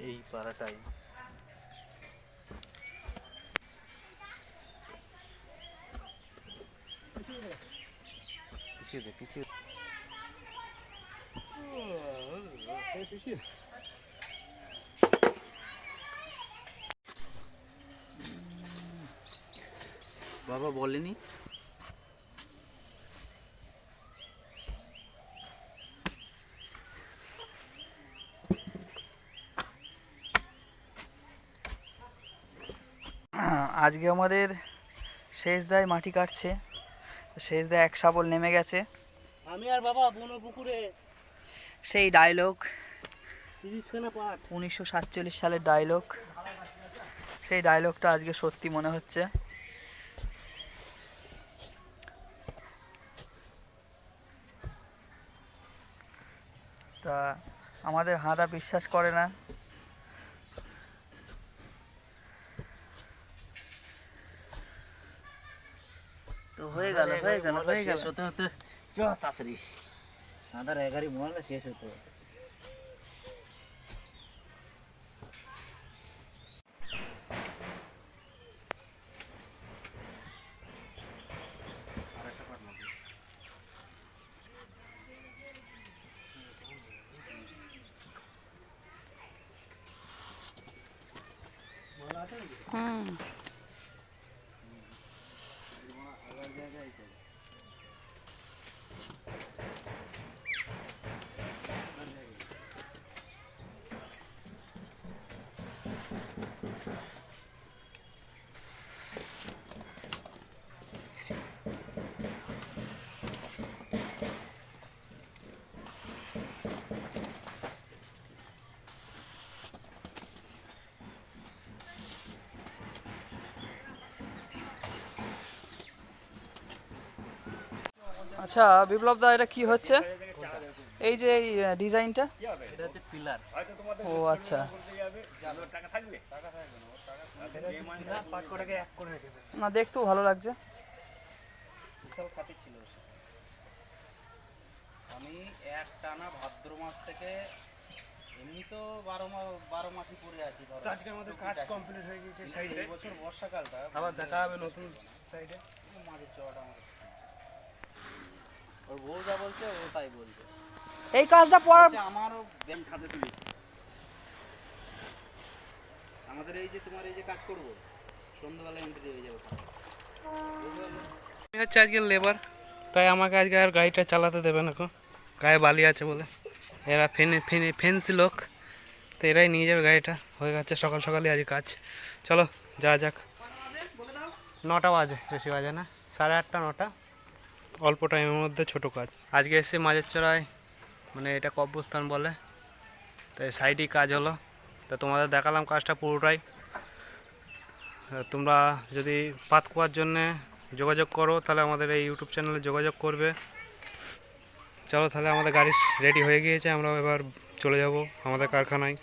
এই পাড়াটাই পিছিয়ে দে পিছিয়ে বাবা বলেনি আজকে আমাদের শেষ দায় মাটি কাটছে, শেষ দায় এক শাবল নেমে গেছে। আমি আর বাবা বন পুকুরে সেই ডায়লগ 1947 সালের ডায়লগ, সেই ডায়লগটা আজকে সত্যি মনে হচ্ছে। তা আমাদের হাঁদা বিশ্বাস করে না। তো হয়ে গেল শেষ হতে হতে চ তাড়াতাড়ি আধার 11 মহলে শেষ হতে। হুম আচ্ছা বিপ্লব দা, এটা কি হচ্ছে? এই যে এই ডিজাইনটা, এটা হচ্ছে পিলার। ও আচ্ছা, না দেখতেও ভালো লাগছে। বিশাল খাতির ছিল। আমি এক টানা ভাদ্র মাস থেকে এমনি তো 12 মাসই পড়ে আছি। আজকে আমাদের কাজ কমপ্লিট হয়ে গেছে সাইডে। এই বছর বর্ষাকালটা আবার দেখা হবে নতুন সাইডে। মাঝের চড়াটা আমাদের ওর বউ যা বলছে ও তাই বলছে। এই কাজটা পর আমারও ব্যাংক খাতে তুলেছে। আমাদের এই যে তোমার এই যে কাজ করব সন্ধ্যাবেলা এন্ট্রি হয়ে যাবে। আমি হচ্ছে আজকে লেবার, তাই আমাকে আজকে আর গাড়িটা চালাতে দেবে না, গায়ে বালি আছে বলে। এরা ফেন্সি লোক, তো এরাই নিয়ে যাবে গাড়িটা। হয়ে গেছে সকাল সকালই আজ কাজ। চলো যা যাক। 9টা বাজে, বেশি বাজে না, 8:30 9টা, অল্প টাইমের মধ্যে ছোট কাজ। আজকে এসে মাঝের চড়ায়, মানে এটা কব্বস্থান বলে, তো এই সাইডেই কাজ হলো। তো তোমাদের দেখালাম কাজটা পুরোটাই। তোমরা যদি পাত কোয়ার জন্যে যোগাযোগ করো তাহলে আমাদের এই ইউটিউব চ্যানেলে যোগাযোগ করবে। চলো তাহলে আমাদের গাড়ি রেডি হয়ে গিয়েছে, আমরা এবার চলে যাব আমাদের কারখানায়।